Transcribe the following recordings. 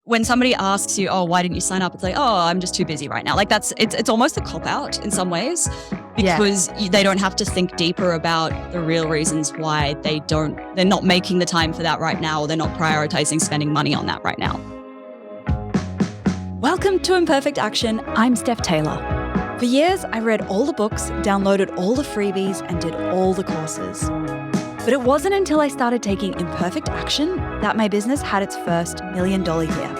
when somebody asks you, oh, why didn't you sign up? It's like, oh, I'm just too busy right now. Like it's almost a cop out in some ways because they don't have to think deeper about the real reasons why they're not making the time for that right now, or they're not prioritizing spending money on that right now. Welcome to Imperfect Action. I'm Steph Taylor. For years, I read all the books, downloaded all the freebies, and did all the courses. But it wasn't until I started taking imperfect action that my business had its first $1 million year.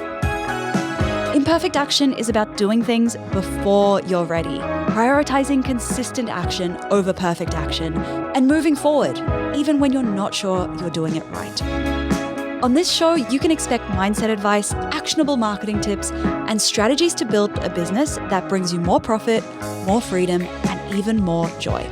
Imperfect action is about doing things before you're ready, prioritizing consistent action over perfect action, and moving forward, even when you're not sure you're doing it right. On this show, you can expect mindset advice, actionable marketing tips, and strategies to build a business that brings you more profit, more freedom, and even more joy.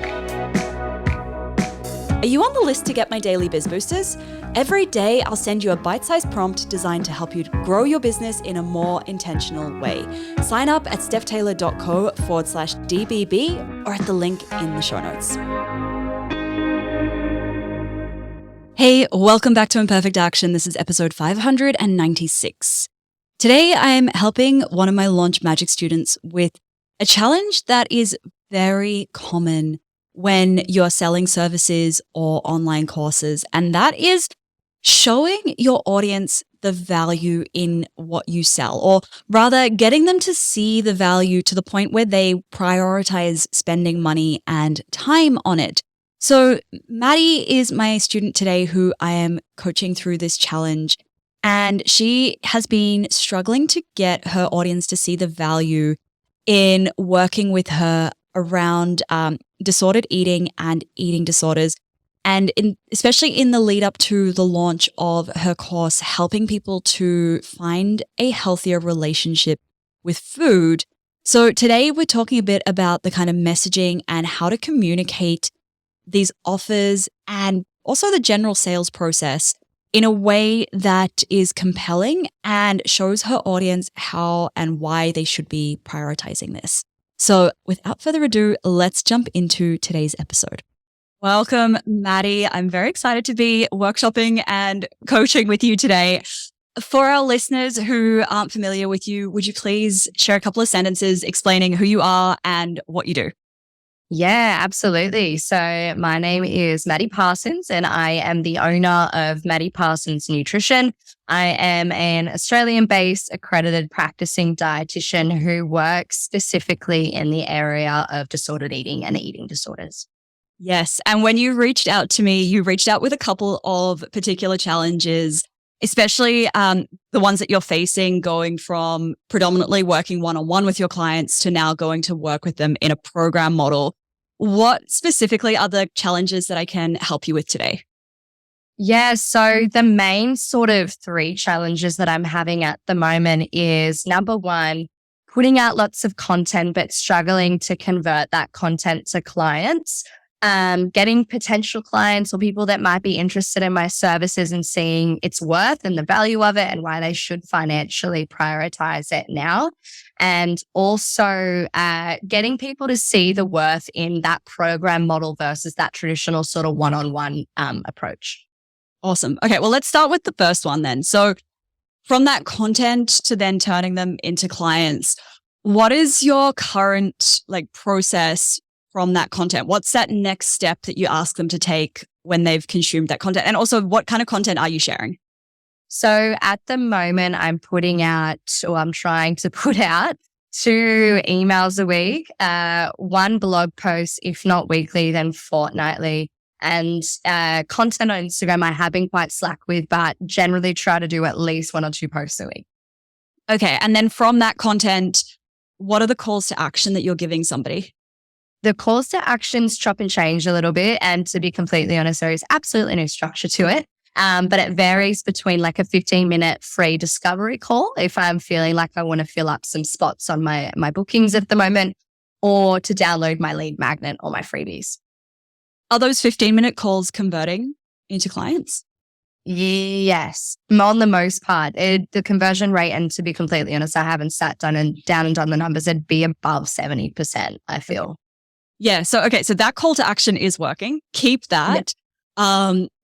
Are you on the list to get my daily biz boosters? Every day, I'll send you a bite-sized prompt designed to help you grow your business in a more intentional way. Sign up at stephtaylor.co/DBB or at the link in the show notes. Hey, welcome back to Imperfect Action. This is episode 596. Today, I'm helping one of my Launch Magic students with a challenge that is very common when you're selling services or online courses, and that is showing your audience the value in what you sell, or rather getting them to see the value to the point where they prioritize spending money and time on it. So Maddie is my student today who I am coaching through this challenge, and she has been struggling to get her audience to see the value in working with her around disordered eating and eating disorders, and especially in the lead up to the launch of her course, helping people to find a healthier relationship with food. So today we're talking a bit about the kind of messaging and how to communicate these offers and also the general sales process in a way that is compelling and shows her audience how and why they should be prioritizing this. So without further ado, let's jump into today's episode. Welcome, Maddie. I'm very excited to be workshopping and coaching with you today. For our listeners who aren't familiar with you, would you please share a couple of sentences explaining who you are and what you do? Yeah, absolutely. So my name is Maddie Parsons and I am the owner of Maddie Parsons Nutrition. I am an Australian-based accredited practicing dietitian who works specifically in the area of disordered eating and eating disorders. Yes. And when you reached out to me, you reached out with a couple of particular challenges, especially the ones that you're facing, going from predominantly working one-on-one with your clients to now going to work with them in a program model. What specifically are the challenges that I can help you with today? Yeah, so the main sort of three challenges that I'm having at the moment is number one, putting out lots of content, but struggling to convert that content to clients. Getting potential clients or people that might be interested in my services and seeing its worth and the value of it and why they should financially prioritize it now. And also getting people to see the worth in that program model versus that traditional sort of one-on-one approach. Awesome. Okay, well, let's start with the first one then. So from that content to then turning them into clients, what is your current process from that content? What's that next step that you ask them to take when they've consumed that content? And also, what kind of content are you sharing? So at the moment, I'm trying to put out 2 emails a week, 1 blog post, if not weekly, then fortnightly. And content on Instagram I have been quite slack with, but generally try to do at least 1 or 2 posts a week. Okay. And then from that content, what are the calls to action that you're giving somebody? The calls to actions chop and change a little bit. And to be completely honest, there is absolutely no structure to it. But it varies between like a 15-minute free discovery call if I'm feeling like I want to fill up some spots on my bookings at the moment, or to download my lead magnet or my freebies. Are those 15-minute calls converting into clients? Yes, on the most part. The conversion rate, and to be completely honest, I haven't sat down and done the numbers, it'd be above 70%, I feel. Yeah. So, okay. So that call to action is working. Keep that.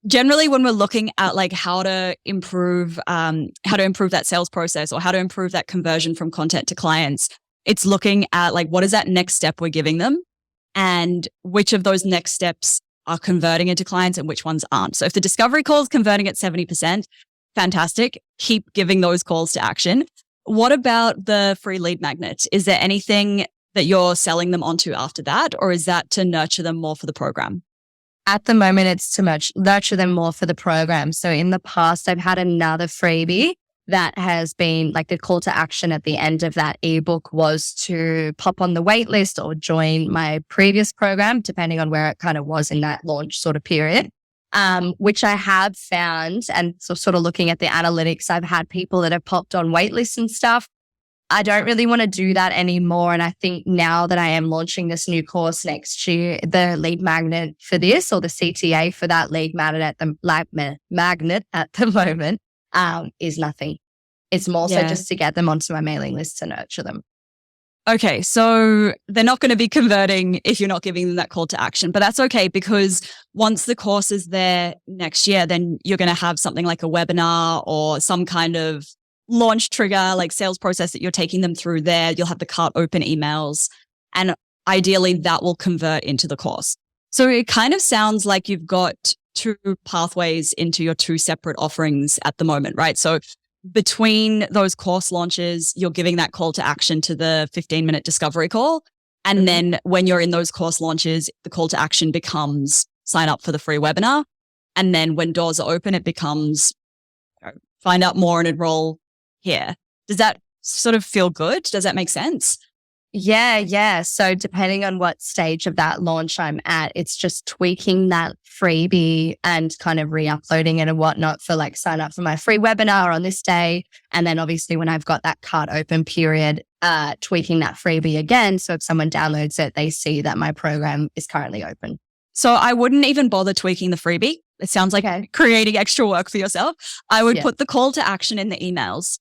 generally when we're looking at like how to improve that sales process or how to improve that conversion from content to clients, it's looking at like, what is that next step we're giving them and which of those next steps are converting into clients and which ones aren't. So if the discovery call is converting at 70%, fantastic. Keep giving those calls to action. What about the free lead magnet? Is there anything that you're selling them onto after that, or is that to nurture them more for the program? At the moment, it's to nurture them more for the program. So in the past, I've had another freebie that has been like the call to action at the end of that ebook was to pop on the wait list or join my previous program, depending on where it kind of was in that launch sort of period, which I have found. And so sort of looking at the analytics, I've had people that have popped on wait lists and stuff. I don't really want to do that anymore. And I think now that I am launching this new course next year, the lead magnet for this or the CTA for that lead magnet at the moment is nothing. It's more so just to get them onto my mailing list to nurture them. Okay, so they're not going to be converting if you're not giving them that call to action, but that's okay because once the course is there next year, then you're going to have something like a webinar or some kind of launch trigger, like sales process that you're taking them through there. You'll have the cart open emails and ideally that will convert into the course. So it kind of sounds like you've got two pathways into your two separate offerings at the moment, right? So between those course launches, you're giving that call to action to the 15-minute discovery call. And then when you're in those course launches, the call to action becomes sign up for the free webinar. And then when doors are open, it becomes find out more and enroll here. Does that sort of feel good? Does that make sense? Yeah. So depending on what stage of that launch I'm at, it's just tweaking that freebie and kind of re-uploading it and whatnot for like sign up for my free webinar on this day. And then obviously when I've got that cart open period, tweaking that freebie again. So if someone downloads it, they see that my program is currently open. So I wouldn't even bother tweaking the freebie. It sounds like creating extra work for yourself. I would put the call to action in the emails.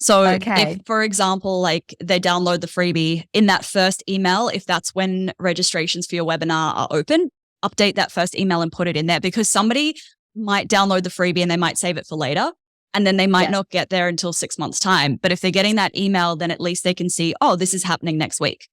So if, for example, like they download the freebie in that first email, if that's when registrations for your webinar are open, update that first email and put it in there because somebody might download the freebie and they might save it for later. And then they might not get there until 6 months' time. But if they're getting that email, then at least they can see, oh, this is happening next week.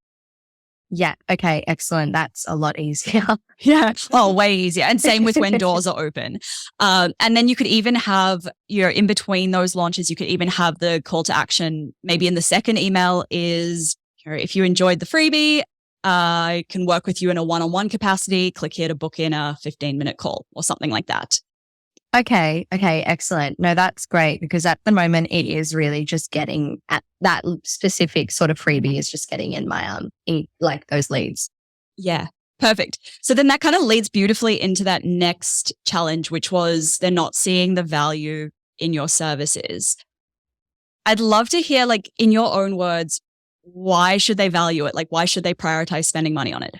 Yeah. Okay. Excellent. That's a lot easier. Yeah. Oh, way easier. And same with when doors are open. And then you could even have in between those launches, you could even have the call to action. Maybe in the second email is, if you enjoyed the freebie, I can work with you in a one-on-one capacity. Click here to book in a 15-minute call or something like that. Okay. Excellent. No, that's great because at the moment it is really just getting at that specific sort of freebie is just getting in my in like those leads. Yeah. Perfect. So then that kind of leads beautifully into that next challenge, which was they're not seeing the value in your services. I'd love to hear, like, in your own words, why should they value it? Like, why should they prioritize spending money on it?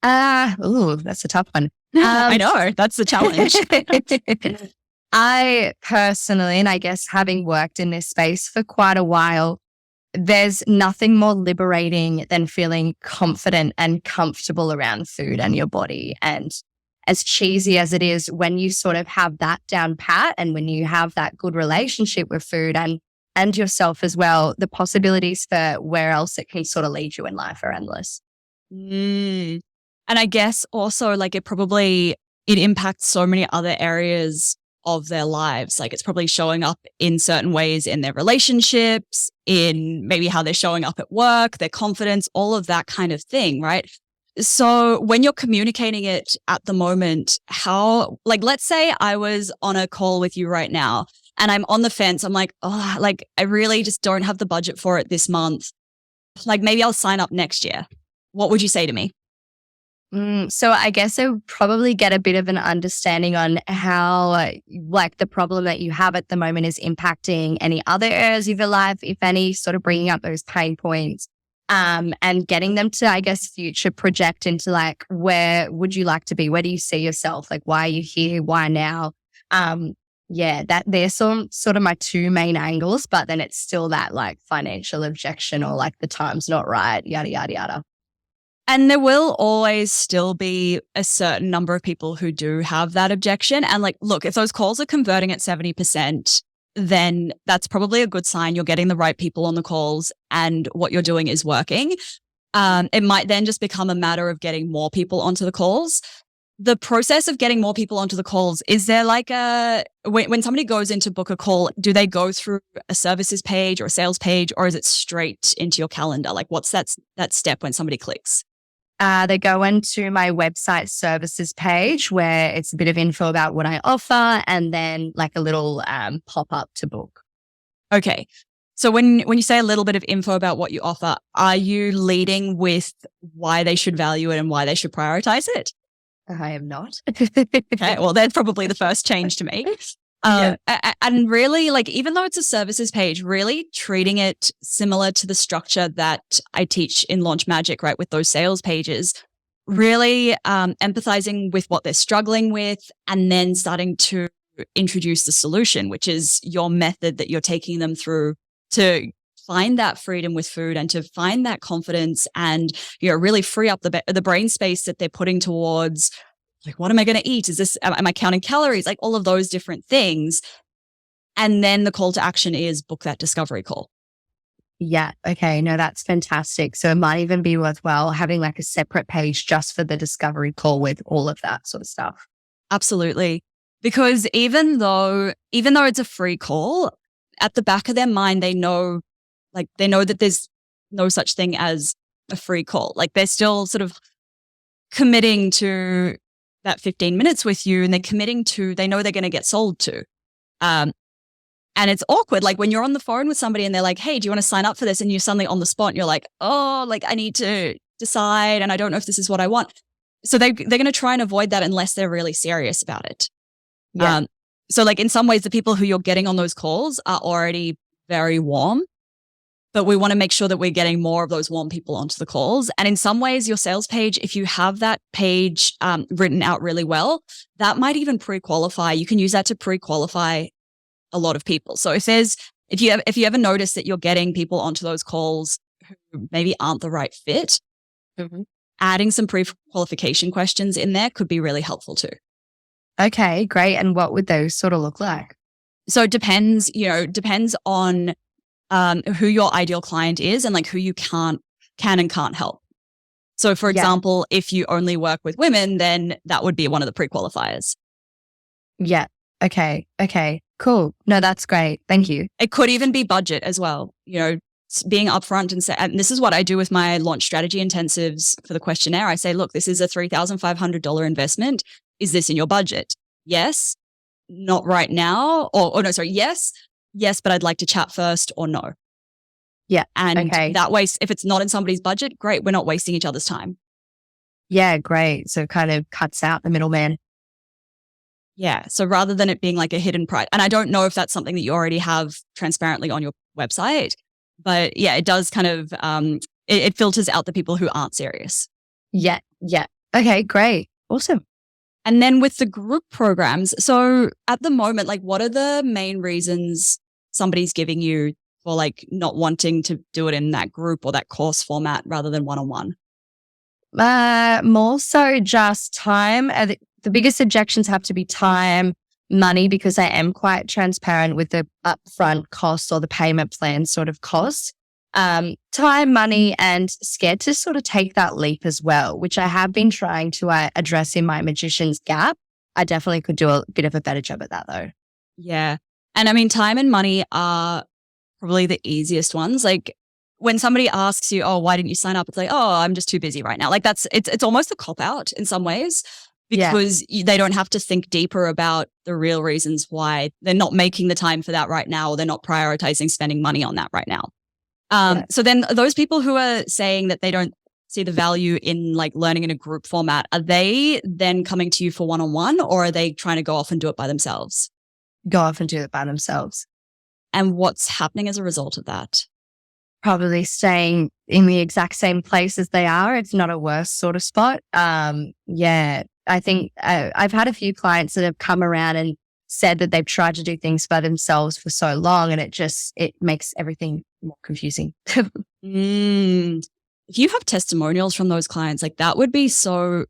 That's a tough one. I know, that's the challenge. I personally, and I guess having worked in this space for quite a while, there's nothing more liberating than feeling confident and comfortable around food and your body. And as cheesy as it is, when you sort of have that down pat and when you have that good relationship with food and yourself as well, the possibilities for where else it can sort of lead you in life are endless. And I guess also like it impacts so many other areas of their lives. Like it's probably showing up in certain ways in their relationships, in maybe how they're showing up at work, their confidence, all of that kind of thing, right? So when you're communicating it at the moment, how, like, let's say I was on a call with you right now and I'm on the fence. I'm like, oh, like I really just don't have the budget for it this month. Like maybe I'll sign up next year. What would you say to me? So I guess I would probably get a bit of an understanding on how like the problem that you have at the moment is impacting any other areas of your life, if any, sort of bringing up those pain points and getting them to, I guess, future project into like, where would you like to be? Where do you see yourself? Like, why are you here? Why now? That they're sort of my two main angles, but then it's still that like financial objection or like the time's not right, yada, yada, yada. And there will always still be a certain number of people who do have that objection. And like, look, if those calls are converting at 70%, then that's probably a good sign you're getting the right people on the calls and what you're doing is working. It might then just become a matter of getting more people onto the calls. The process of getting more people onto the calls, is there like when somebody goes in to book a call, do they go through a services page or a sales page, or is it straight into your calendar? Like what's that step when somebody clicks? They go into my website services page where it's a bit of info about what I offer and then like a little pop-up to book. Okay. So when you say a little bit of info about what you offer, are you leading with why they should value it and why they should prioritize it? I am not. Okay. Well, that's probably the first change to make. And really, like, even though it's a services page, really treating it similar to the structure that I teach in Launch Magic, right? With those sales pages, really empathizing with what they're struggling with and then starting to introduce the solution, which is your method that you're taking them through to find that freedom with food and to find that confidence and, really free up the brain space that they're putting towards like, what am I going to eat? Am I counting calories? Like all of those different things. And then the call to action is book that discovery call. Yeah. Okay. No, that's fantastic. So it might even be worthwhile having like a separate page just for the discovery call with all of that sort of stuff. Absolutely. Because even though it's a free call, at the back of their mind, they know that there's no such thing as a free call. Like they're still sort of committing to that 15 minutes with you and they know they're going to get sold to. And it's awkward. Like when you're on the phone with somebody and they're like, hey, do you want to sign up for this? And you're suddenly on the spot and you're like, oh, like I need to decide and I don't know if this is what I want. So they're going to try and avoid that unless they're really serious about it. Yeah. So like in some ways, the people who you're getting on those calls are already very warm, but we want to make sure that we're getting more of those warm people onto the calls. And in some ways, your sales page, if you have that page written out really well, that might even pre-qualify. You can use that to pre-qualify a lot of people. So if you ever notice that you're getting people onto those calls who maybe aren't the right fit, adding some pre-qualification questions in there could be really helpful too. Okay, great. And what would those sort of look like? So it depends on who your ideal client is and like who you can and can't help. So for example, if you only work with women, then that would be one of the pre-qualifiers. Yeah. Okay. Cool. No, that's great. Thank you. It could even be budget as well. Being upfront and this is what I do with my launch strategy intensives for the questionnaire. I say, look, this is a $3,500 investment. Is this in your budget? Yes. Not right now. Or no, sorry. Yes, but I'd like to chat first, or no. Yeah. And that way, if it's not in somebody's budget, great. We're not wasting each other's time. Yeah, great. So it kind of cuts out the middleman. Yeah. So rather than it being like a hidden price, and I don't know if that's something that you already have transparently on your website, but yeah, it does kind of, it filters out the people who aren't serious. Yeah. Okay, great. Awesome. And then with the group programs, so at the moment, like what are the main reasons somebody's giving you for like not wanting to do it in that group or that course format rather than one-on-one? More so just time. The biggest objections have to be time, money, because I am quite transparent with the upfront cost or the payment plan sort of cost. Time, money, and scared to sort of take that leap as well, which I have been trying to address in my magician's gap. I definitely could do a bit of a better job at that though. Yeah. And I mean, time and money are probably the easiest ones. Like when somebody asks you, oh, why didn't you sign up? It's like, oh, I'm just too busy right now. Like it's almost a cop out in some ways because they don't have to think deeper about the real reasons why they're not making the time for that right now, or they're not prioritizing spending money on that right now. So then those people who are saying that they don't see the value in like learning in a group format, are they then coming to you for one-on-one, or are they trying to go off and do it by themselves? Go off and do it by themselves. And what's happening as a result of that? Probably staying in the exact same place as they are. It's not a worse sort of spot. Yeah, I think I've had a few clients that have come around and said that they've tried to do things by themselves for so long, and it makes everything more confusing. if you have testimonials from those clients, like that would be so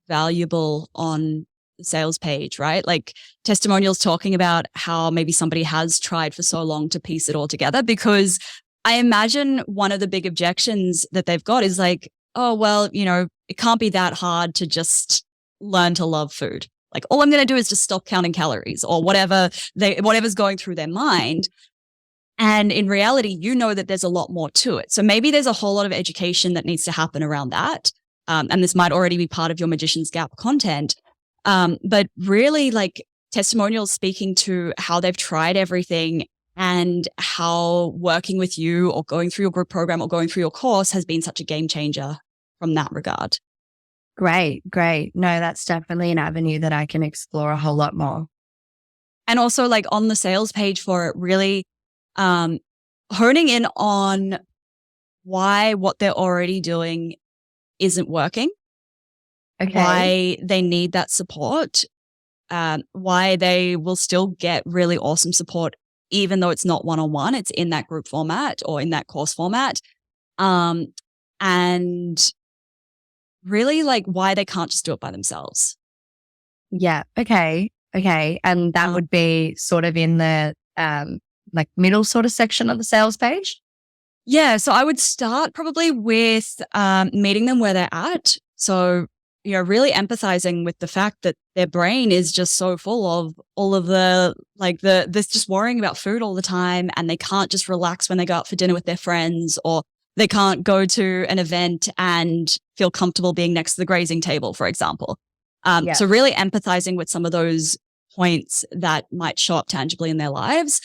valuable on the sales page, right? Like testimonials talking about how maybe somebody has tried for so long to piece it all together. Because I imagine one of the big objections that they've got is like, oh, well, it can't be that hard to just learn to love food. Like all I'm going to do is just stop counting calories or whatever's going through their mind. And in reality, that there's a lot more to it. So maybe there's a whole lot of education that needs to happen around that. And this might already be part of your Magician's Gap content. But really like testimonials speaking to how they've tried everything and how working with you or going through your group program or going through your course has been such a game changer from that regard. Great. No, that's definitely an avenue that I can explore a whole lot more. And also like on the sales page for it, really honing in on why what they're already doing isn't working. Okay. Why they need that support, why they will still get really awesome support, even though it's not one-on-one, it's in that group format or in that course format. And really like why they can't just do it by themselves. Yeah. Okay. And that would be sort of in the like middle sort of section of the sales page. Yeah. So I would start probably with meeting them where they're at. So, really empathizing with the fact that their brain is just so full of all of this just worrying about food all the time, and they can't just relax when they go out for dinner with their friends, or they can't go to an event and feel comfortable being next to the grazing table, for example. So really empathizing with some of those points that might show up tangibly in their lives.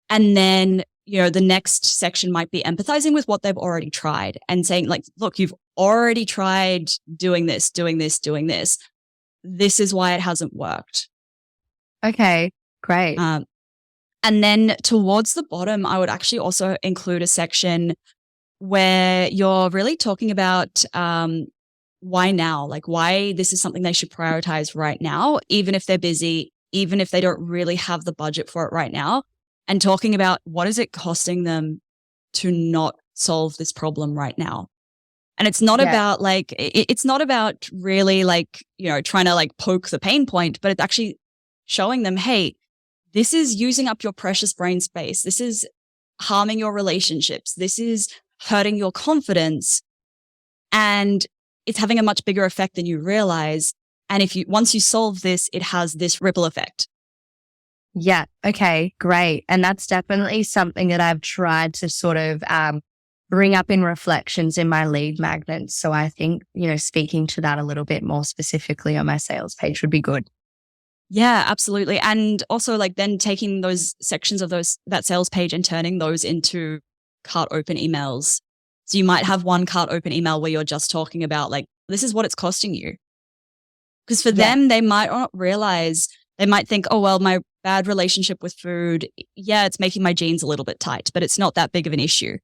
And then, the next section might be empathizing with what they've already tried and saying like, look, you've already tried doing this. This is why it hasn't worked. Okay, great. And then towards the bottom, I would actually also include a section where you're really talking about why now, like why this is something they should prioritize right now, even if they're busy, even if they don't really have the budget for it right now, and talking about what is it costing them to not solve this problem right now. And it's not about like, it's not about really like, trying to like poke the pain point, but it's actually showing them, hey, this is using up your precious brain space. This is harming your relationships. This is hurting your confidence. And it's having a much bigger effect than you realize. And once you solve this, it has this ripple effect. Yeah. Okay, great. And that's definitely something that I've tried to sort of bring up in reflections in my lead magnets. So I think, speaking to that a little bit more specifically on my sales page would be good. Yeah, absolutely. And also like then taking those sections of that sales page and turning those into cart open emails. So you might have one cart open email where you're just talking about like, this is what it's costing you. Because for them, they might not realize, they might think, oh, well, my bad relationship with food, it's making my jeans a little bit tight, but it's not that big of an issue.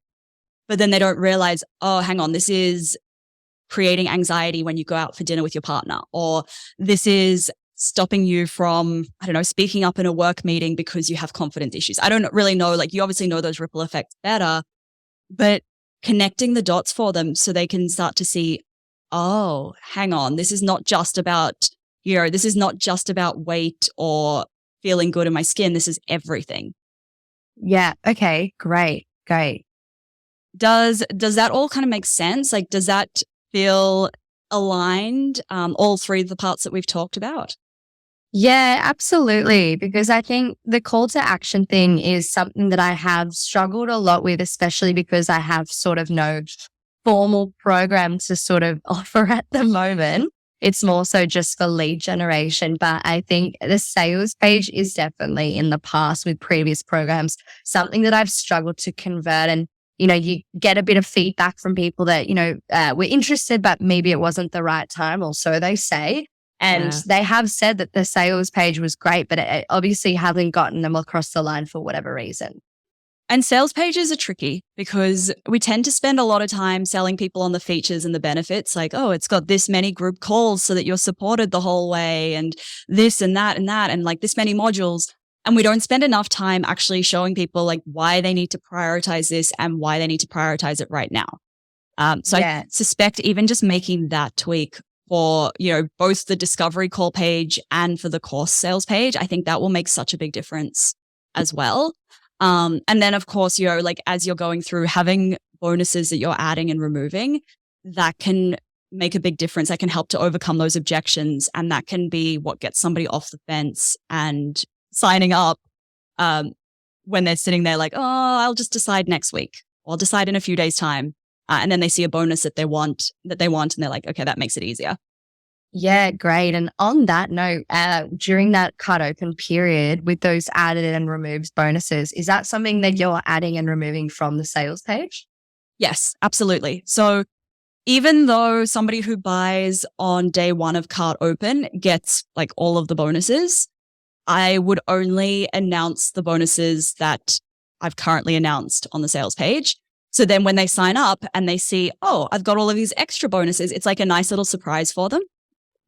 But then they don't realize, oh, hang on, this is creating anxiety when you go out for dinner with your partner, or this is stopping you from, speaking up in a work meeting because you have confidence issues. I don't really know, like you obviously know those ripple effects better, but connecting the dots for them so they can start to see, oh, hang on, this is not just about, this is not just about weight or feeling good in my skin. This is everything. Yeah. Okay. Great. Does that all kind of make sense? Like, does that feel aligned? All three of the parts that we've talked about? Yeah, absolutely. Because I think the call to action thing is something that I have struggled a lot with, especially because I have sort of no formal program to sort of offer at the moment. It's more so just for lead generation. But I think the sales page is definitely in the past with previous programs, something that I've struggled to convert. And, you get a bit of feedback from people that, were interested, but maybe it wasn't the right time, or so they say. And they have said that the sales page was great, but it obviously hasn't gotten them across the line for whatever reason. And sales pages are tricky because we tend to spend a lot of time selling people on the features and the benefits, like, oh, it's got this many group calls so that you're supported the whole way, and this and that, and like this many modules. And we don't spend enough time actually showing people like why they need to prioritize this and why they need to prioritize it right now. So I suspect even just making that tweak for, both the discovery call page and for the course sales page, I think that will make such a big difference as well. And then of course, as you're going through, having bonuses that you're adding and removing, that can make a big difference. That can help to overcome those objections. And that can be what gets somebody off the fence and signing up when they're sitting there like, oh, I'll just decide next week. Or I'll decide in a few days' time. And then they see a bonus that they want, and they're like, okay, that makes it easier. Yeah, great. And on that note, during that cart open period with those added and removed bonuses, is that something that you're adding and removing from the sales page? Yes, absolutely. So even though somebody who buys on day one of cart open gets like all of the bonuses, I would only announce the bonuses that I've currently announced on the sales page. So then when they sign up and they see, oh, I've got all of these extra bonuses, it's like a nice little surprise for them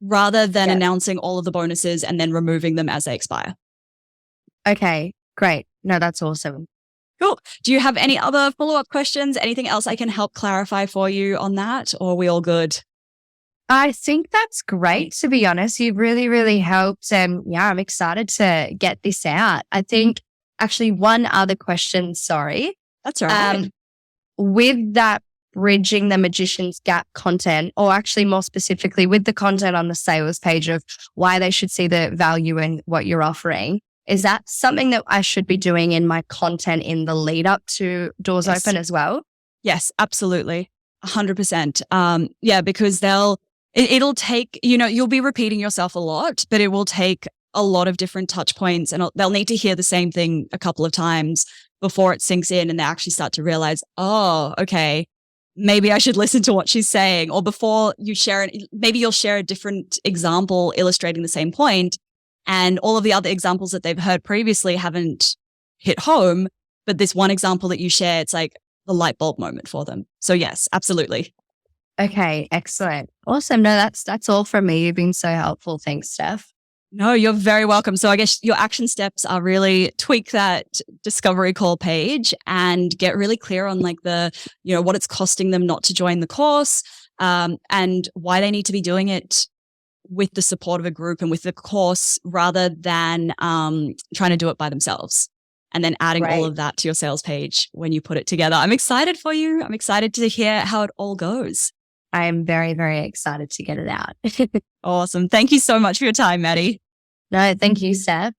rather than announcing all of the bonuses and then removing them as they expire. Okay, great. No, that's awesome. Cool. Do you have any other follow-up questions? Anything else I can help clarify for you on that? Or are we all good? I think that's great, to be honest. You've really, really helped. And I'm excited to get this out. I think actually one other question, sorry. That's all right. With that bridging the magician's gap content, or actually more specifically with the content on the sales page of why they should see the value in what you're offering, is that something that I should be doing in my content in the lead up to doors open as well? Yes, absolutely. 100%. Because it'll take, you'll be repeating yourself a lot, but it will take a lot of different touch points and they'll need to hear the same thing a couple of times before it sinks in and they actually start to realize, oh, okay, maybe I should listen to what she's saying. Or before you share it, maybe you'll share a different example illustrating the same point, and all of the other examples that they've heard previously haven't hit home. But this one example that you share, it's like the light bulb moment for them. So yes, absolutely. Okay, excellent. Awesome. No, that's all from me. You've been so helpful. Thanks, Steph. No, you're very welcome. So I guess your action steps are really tweak that discovery call page and get really clear on like what it's costing them not to join the course, and why they need to be doing it with the support of a group and with the course rather than trying to do it by themselves. And then adding all of that to your sales page when you put it together. I'm excited for you. I'm excited to hear how it all goes. I am very, very excited to get it out. Awesome. Thank you so much for your time, Maddie. No, thank you, Steph.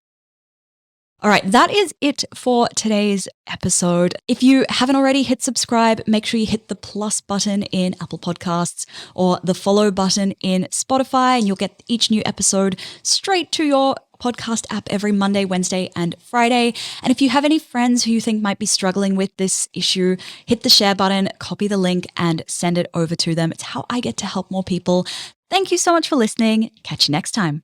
All right, that is it for today's episode. If you haven't already hit subscribe, make sure you hit the plus button in Apple Podcasts or the follow button in Spotify, and you'll get each new episode straight to your podcast app every Monday, Wednesday, and Friday. And if you have any friends who you think might be struggling with this issue, hit the share button, copy the link, and send it over to them. It's how I get to help more people. Thank you so much for listening. Catch you next time.